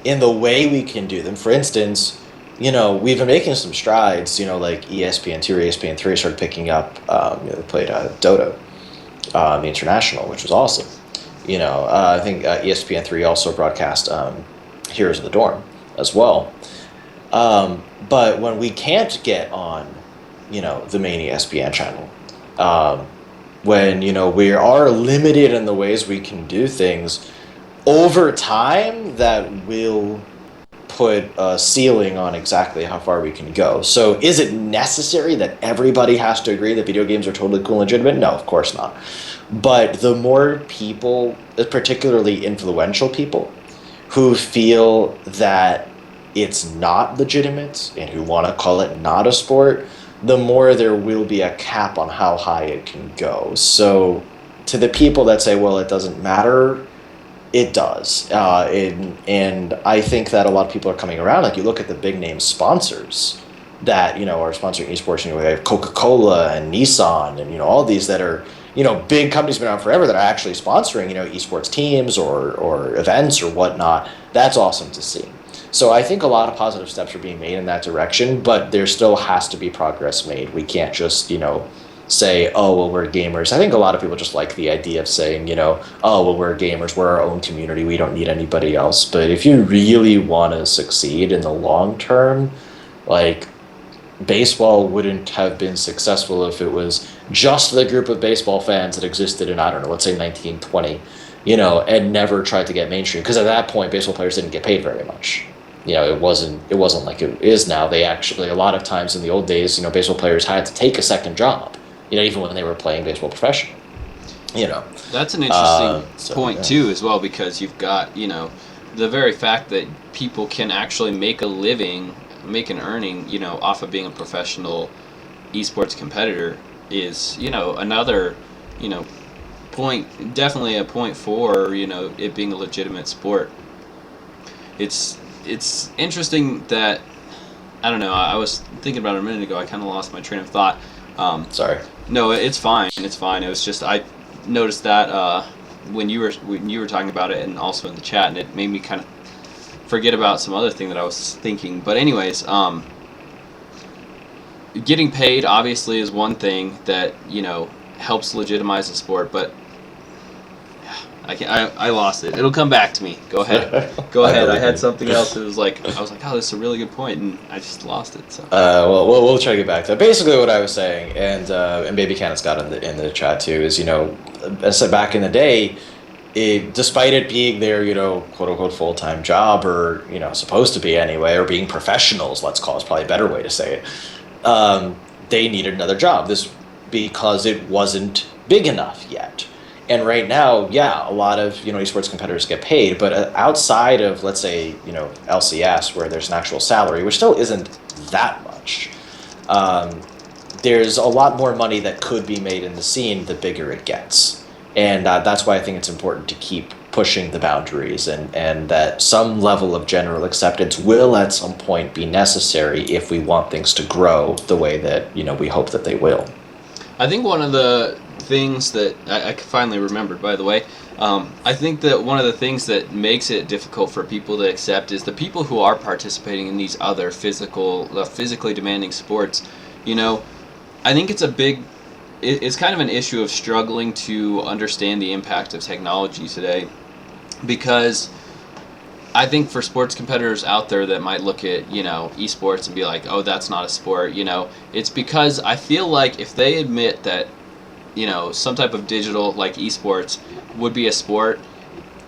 B: in the way we can do them, for instance, we've been making some strides, like ESPN2 or ESPN3 started picking up, they played Dota, the International, which was awesome. I think ESPN3 also broadcast Heroes of the Dorm as well. But when we can't get on, the main ESPN channel, when, we are limited in the ways we can do things, over time that will put a ceiling on exactly how far we can go. So is it necessary that everybody has to agree that video games are totally cool and legitimate? No, of course not. But the more people, particularly influential people, who feel that it's not legitimate and who want to call it not a sport, the more there will be a cap on how high it can go. So to the people that say, well, it doesn't matter, it does. And I think that a lot of people are coming around. Like, you look at the big name sponsors that, are sponsoring esports. We have Coca-Cola and Nissan and, all these that are, big companies been around forever that are actually sponsoring, esports teams or events or whatnot. That's awesome to see. So I think a lot of positive steps are being made in that direction, but there still has to be progress made. We can't just, say, oh, well, we're gamers. I think a lot of people just like the idea of saying, oh, well, we're gamers, we're our own community, we don't need anybody else. But if you really want to succeed in the long term, like, baseball wouldn't have been successful if it was just the group of baseball fans that existed in, I don't know, let's say 1920, and never tried to get mainstream. Because at that point, baseball players didn't get paid very much. It wasn't like it is now. They actually, a lot of times in the old days, baseball players had to take a second job, even when they were playing baseball professionally.
A: That's an interesting point too, as well, because you've got, the very fact that people can actually make a living, make an earning, off of being a professional esports competitor is, another, point, definitely a point for, it being a legitimate sport. It's interesting that, I don't know, I was thinking about it a minute ago, I kind of lost my train of thought.
B: Sorry.
A: No, it's fine. It's fine. It was just I noticed that when you were talking about it, and also in the chat, and it made me kind of forget about some other thing that I was thinking. But anyways, getting paid obviously is one thing that helps legitimize the sport, but I lost it. It'll come back to me. Go ahead. Go ahead. I had something else that was like, I was like, oh, this is a really good point, and I just lost it. So.
B: Well, we'll try to get back to it. Basically, what I was saying, and Baby Cannon's got in the chat too, is as I said, back in the day, despite it being their quote unquote full-time job, or supposed to be anyway, or being professionals, let's call it, probably a better way to say it, they needed another job. This because it wasn't big enough yet. And right now, yeah, a lot of esports competitors get paid, but outside of, let's say, LCS, where there's an actual salary, which still isn't that much, there's a lot more money that could be made in the scene the bigger it gets. And that's why I think it's important to keep pushing the boundaries, and that some level of general acceptance will at some point be necessary if we want things to grow the way that we hope that they will.
A: I think one of the things that I finally remembered, by the way, I think that one of the things that makes it difficult for people to accept is the people who are participating in these other physically demanding sports. I think it's kind of an issue of struggling to understand the impact of technology today, because I think for sports competitors out there that might look at, esports and be like, oh, that's not a sport, it's because I feel like if they admit that some type of digital like esports would be a sport,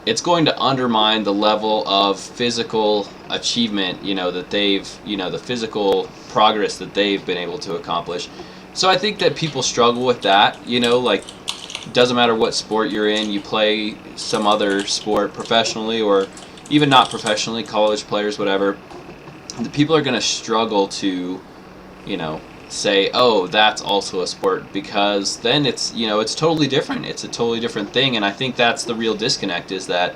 A: it's going to undermine the level of physical achievement, that they've, the physical progress that they've been able to accomplish. So I think that people struggle with that, like, doesn't matter what sport you're in, you play some other sport professionally or even not professionally, college players, whatever, the people are going to struggle to, say, oh, that's also a sport, because then it's totally different. It's a totally different thing, and I think that's the real disconnect, is that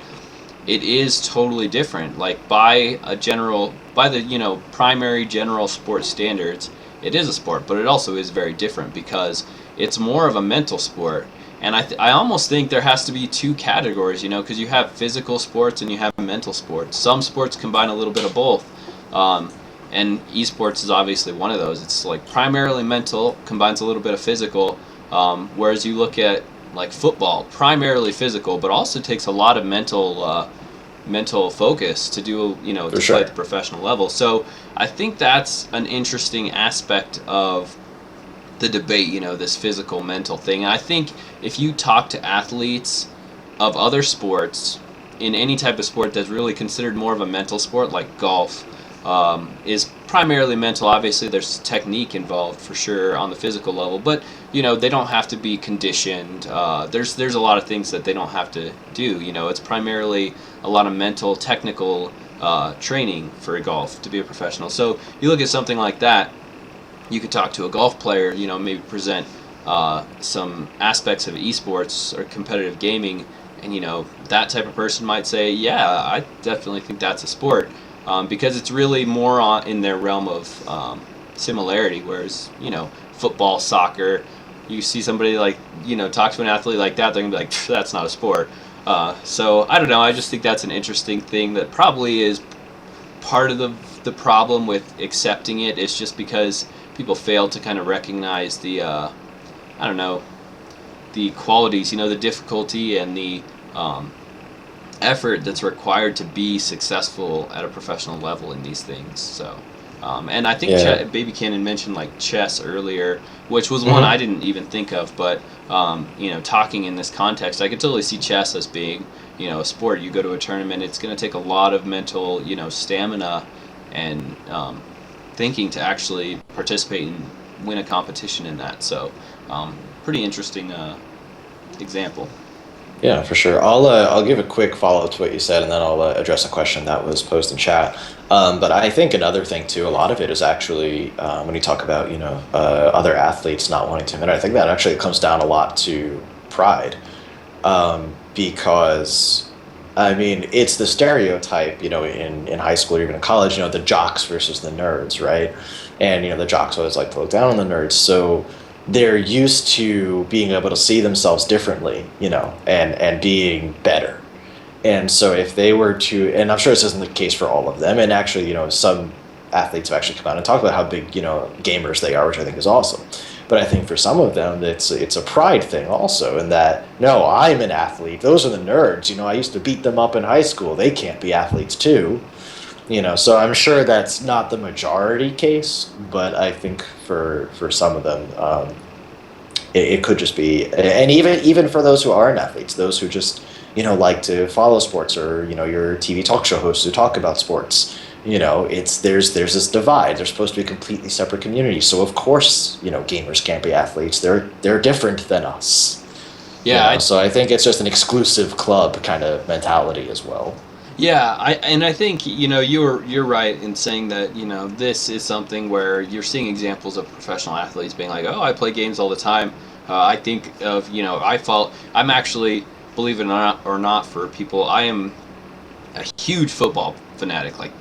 A: it is totally different. Like, by the primary general sports standards, it is a sport, but it also is very different because it's more of a mental sport. And I almost think there has to be two categories, because you have physical sports and you have mental sports. Some sports combine a little bit of both. Um, and esports is obviously one of those. It's like primarily mental, combines a little bit of physical. Whereas you look at like football, primarily physical, but also takes a lot of mental focus to do,
B: For
A: to play
B: sure.
A: at the professional level. So I think that's an interesting aspect of the debate, this physical mental thing. And I think if you talk to athletes of other sports, in any type of sport that's really considered more of a mental sport, like golf, is primarily mental. Obviously, there's technique involved for sure on the physical level, but they don't have to be conditioned. There's a lot of things that they don't have to do. It's primarily a lot of mental, technical training for golf to be a professional. So you look at something like that, you could talk to a golf player, maybe present some aspects of esports or competitive gaming, and that type of person might say, yeah, I definitely think that's a sport, because it's really more in their realm of similarity. Whereas football, soccer, you see somebody like talk to an athlete like that, they're gonna be like, that's not a sport. So I don't know. I just think that's an interesting thing that probably is part of the problem with accepting it. Is just because people fail to kind of recognize the I don't know, the qualities, the difficulty and the effort that's required to be successful at a professional level in these things. So, and I think
B: Yeah.
A: Baby Cannon mentioned like chess earlier, which was one
B: hmm
A: I didn't even think of. But talking in this context, I could totally see chess as being a sport. You go to a tournament, it's going to take a lot of mental stamina and thinking to actually participate and win a competition in that. So, pretty interesting example.
B: Yeah, for sure. I'll give a quick follow up to what you said, and then I'll address a question that was posed in chat. But I think another thing too, a lot of it is actually when you talk about other athletes not wanting to admit it, I think that actually comes down a lot to pride, because I mean it's the stereotype, in high school or even in college, the jocks versus the nerds, right? And the jocks always like to look down on the nerds, so they're used to being able to see themselves differently, and being better. And so if they were to, and I'm sure this isn't the case for all of them, and actually, some athletes have actually come out and talked about how big, gamers they are, which I think is awesome. But I think for some of them, it's a pride thing also, in that no, I'm an athlete. Those are the nerds. I used to beat them up in high school. They can't be athletes too. So I'm sure that's not the majority case, but I think for some of them, it could just be, and even for those who aren't athletes, those who just like to follow sports, or your TV talk show hosts who talk about sports. It's there's this divide. They're supposed to be completely separate communities, so of course gamers can't be athletes. They're different than us.
A: Yeah,
B: So I think it's just an exclusive club kind of mentality as well.
A: yeah, I think you're right in saying that this is something where you're seeing examples of professional athletes being like, oh, I play games all the time. I think of I'm actually, believe it or not, for people, I am a huge football fanatic, like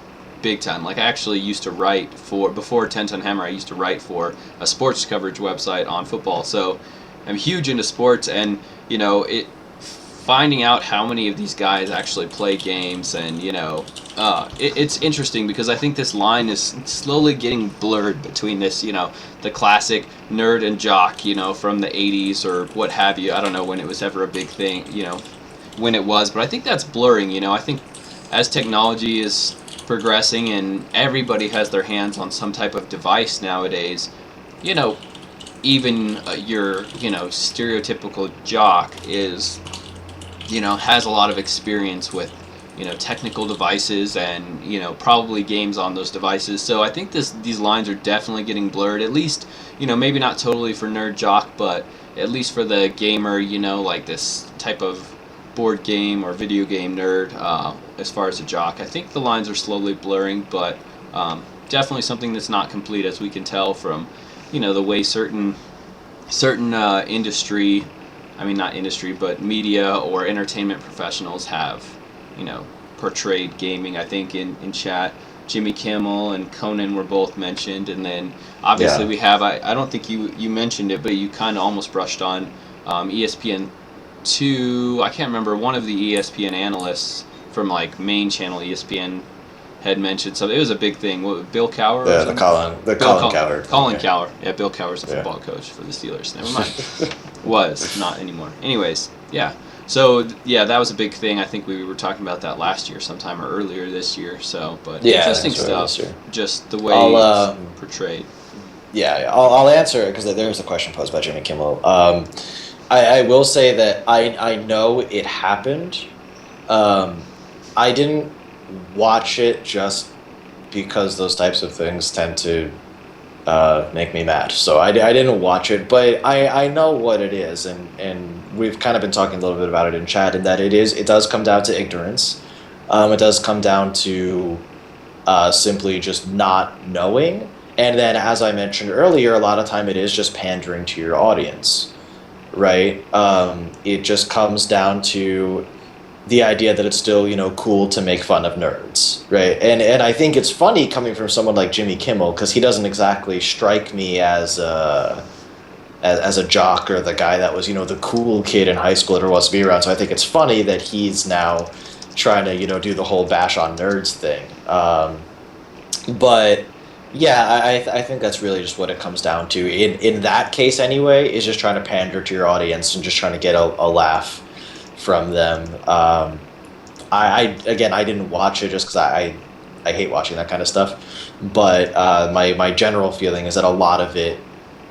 A: big time. Like, I actually used to write for, before 10 Ton Hammer, I used to write for a sports coverage website on football. So I'm huge into sports, and it finding out how many of these guys actually play games, and it's interesting because I think this line is slowly getting blurred between this, the classic nerd and jock, from the 80s or what have you. I don't know when it was ever a big thing, when it was, but I think that's blurring. I think as technology is progressing and everybody has their hands on some type of device nowadays, you know, even your stereotypical jock is has a lot of experience with technical devices and probably games on those devices. So I think these lines are definitely getting blurred, at least maybe not totally for nerd jock, but at least for the gamer, like this type of board game or video game nerd. As far as a jock, I think the lines are slowly blurring, but definitely something that's not complete, as we can tell from the way certain industry, I mean not industry, but media or entertainment professionals have portrayed gaming. I think in chat, Jimmy Kimmel and Conan were both mentioned, and then obviously
B: Yeah.
A: we have, I don't think you mentioned it, but you kind of almost brushed on ESPN two. I can't remember, one of the ESPN analysts from like main channel ESPN had mentioned something. It was a big thing. What, Bill Cowher or
B: The
A: something?
B: Colin Cowherd.
A: Colin
B: Yeah.
A: Cowher. Yeah, Bill Cowher's a
B: Yeah.
A: football coach for the Steelers. Never mind. Was not anymore. Anyways, yeah. So yeah, that was a big thing. I think we were talking about that last year, sometime or earlier this year. So, but
B: Yeah,
A: interesting
B: that's right, this
A: stuff.
B: year.
A: Just the way
B: I'll
A: it's portrayed.
B: yeah, I'll answer it because there was a question posed by Jimmy Kimmel. I will say that I know it happened. Um, I didn't watch it just because those types of things tend to make me mad. So I didn't watch it, but I know what it is, and we've kind of been talking a little bit about it in chat, and that it does come down to ignorance. It does come down to simply just not knowing. And then, as I mentioned earlier, a lot of time it is just pandering to your audience, right? It just comes down to the idea that it's still, cool to make fun of nerds, right? And I think it's funny coming from someone like Jimmy Kimmel because he doesn't exactly strike me as a jock or the guy that was, the cool kid in high school that was to be around. So I think it's funny that he's now trying to, do the whole bash on nerds thing. But yeah, I think that's really just what it comes down to. In that case, anyway, is just trying to pander to your audience and just trying to get a laugh from them. Again, I didn't watch it just because I hate watching that kind of stuff. But my general feeling is that a lot of it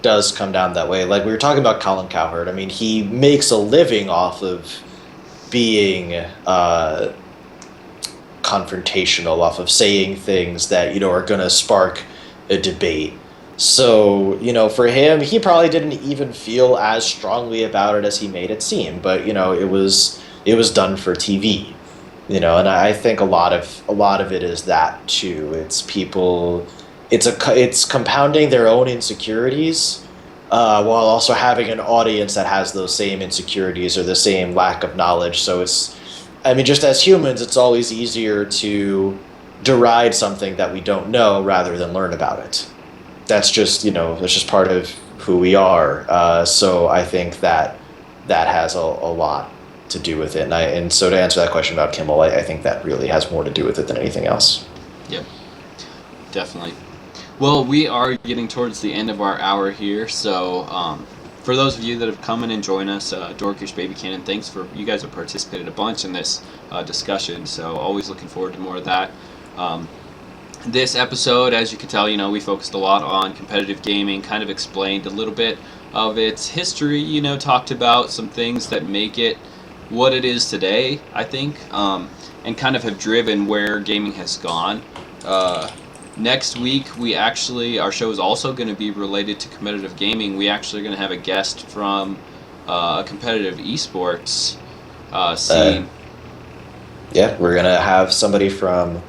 B: does come down that way. Like we were talking about Colin Cowherd. I mean, he makes a living off of being confrontational, off of saying things that are going to spark a debate. So for him, he probably didn't even feel as strongly about it as he made it seem. But it was done for TV. And I think a lot of it is that too. It's people. It's compounding their own insecurities, while also having an audience that has those same insecurities or the same lack of knowledge. So I mean, just as humans, it's always easier to deride something that we don't know rather than learn about it. That's just part of who we are. So I think that has a lot to do with it. And so to answer that question about Kimmel, I think that really has more to do with it than anything else.
A: Yep, definitely. Well, we are getting towards the end of our hour here, so for those of you that have come in and joined us, Dorkish Baby Cannon, thanks for, you guys have participated a bunch in this discussion, so always looking forward to more of that. This episode, as you can tell, we focused a lot on competitive gaming, kind of explained a little bit of its history, talked about some things that make it what it is today, I think, and kind of have driven where gaming has gone. Next week, our show is also going to be related to competitive gaming. We actually are going to have a guest from a competitive esports scene.
B: Yeah, we're going to have somebody from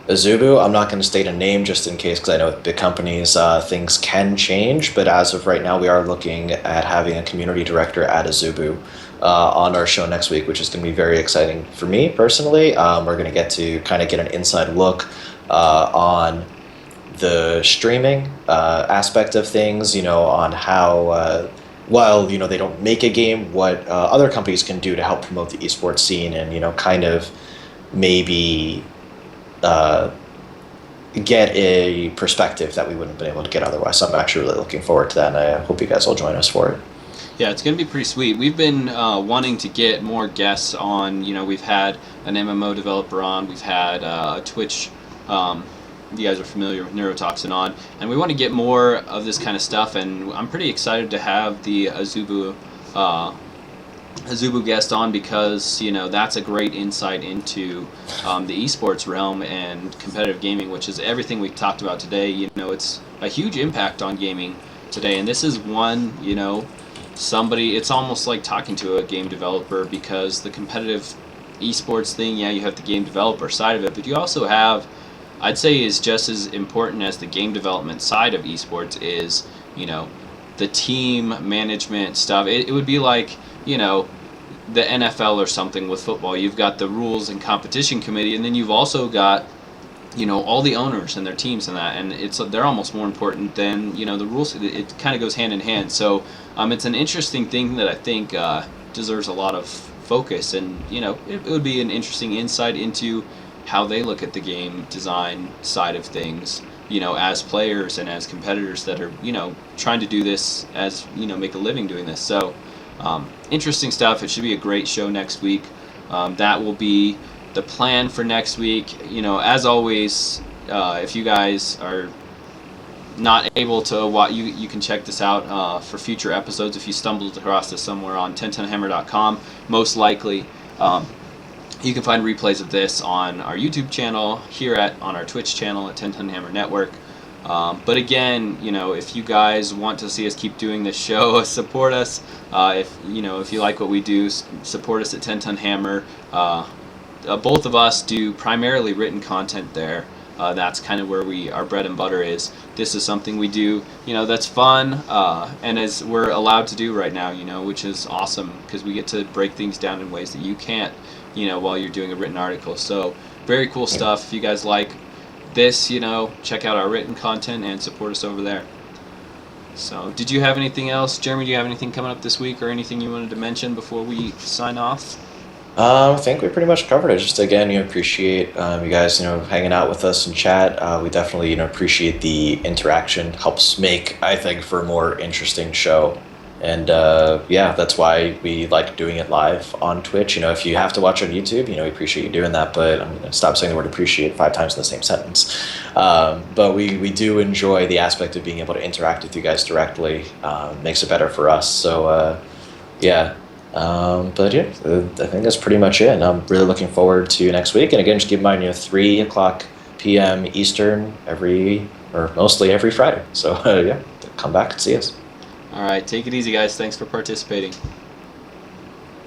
B: Azubu. I'm not going to state a name just in case, because I know with big companies things can change, but as of right now, we are looking at having a community director at Azubu on our show next week, which is going to be very exciting for me personally. We're going to get an inside look on the streaming aspect of things, on how, while, they don't make a game, what other companies can do to help promote the esports scene and, kind of maybe get a perspective that we wouldn't have been able to get otherwise. So I'm actually really looking forward to that, and I hope you guys will join us for it.
A: Yeah, it's going to be pretty sweet. We've been wanting to get more guests on. We've had an MMO developer on. We've had a Twitch you guys are familiar with neurotoxin on, and we want to get more of this kind of stuff. And I'm pretty excited to have the Azubu guest on because that's a great insight into the esports realm and competitive gaming, which is everything we talked about today. It's a huge impact on gaming today, and this is one. Somebody. It's almost like talking to a game developer because the competitive esports thing. Yeah, you have the game developer side of it, but you also have, I'd say, is just as important as the game development side of esports is the team management stuff. It would be like the NFL or something with football. You've got the rules and competition committee, and then you've also got all the owners and their teams and that, and they're almost more important than the rules. It kind of goes hand in hand. So it's an interesting thing that I think deserves a lot of focus, and it would be an interesting insight into how they look at the game design side of things. As players and as competitors that are trying to do this as make a living doing this. So interesting stuff. It should be a great show next week. That will be the plan for next week. As always, if you guys are not able to watch, you can check this out for future episodes if you stumbled across this somewhere on 1010hammer.com. Most likely, you can find replays of this on our YouTube channel, here on our Twitch channel at 1010hammer Network. But again, if you guys want to see us keep doing this show, support us. If you like what we do, support us at 1010hammer. Both of us do primarily written content there. That's kind of where our bread and butter is. This is something we do, that's fun, and as we're allowed to do right now, which is awesome because we get to break things down in ways that you can't, while you're doing a written article. So very cool stuff. If you guys like this, check out our written content and support us over there. So did you have anything else, Jeremy? Do you have anything coming up this week or anything you wanted to mention before we sign off?
B: I think we pretty much covered it. Just again, appreciate you guys, hanging out with us and chat. We definitely, appreciate the interaction. Helps make, I think, for a more interesting show. And yeah, that's why we like doing it live on Twitch. If you have to watch on YouTube, we appreciate you doing that. But I'm going to stop saying the word appreciate 5 times in the same sentence. But we do enjoy the aspect of being able to interact with you guys directly. Makes it better for us. So yeah. But yeah, I think that's pretty much it. And I'm really looking forward to next week. And again, just keep in mind, 3 o'clock p.m. Eastern mostly every Friday. So yeah, come back and see us.
A: All right, take it easy, guys. Thanks for participating.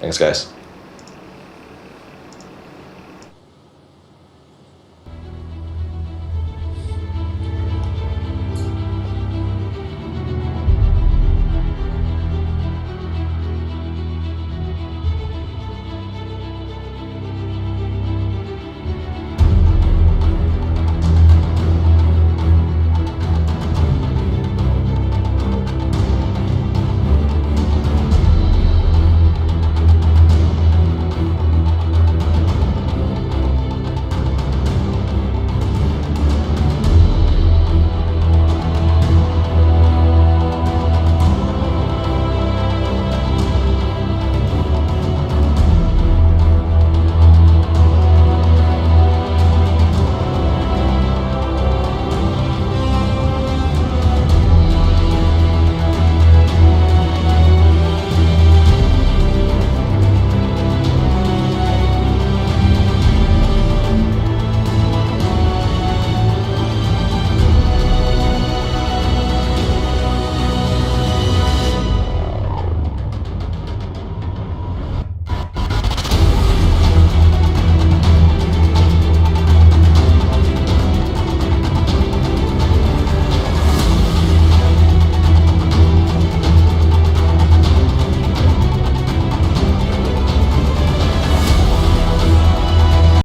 B: Thanks, guys.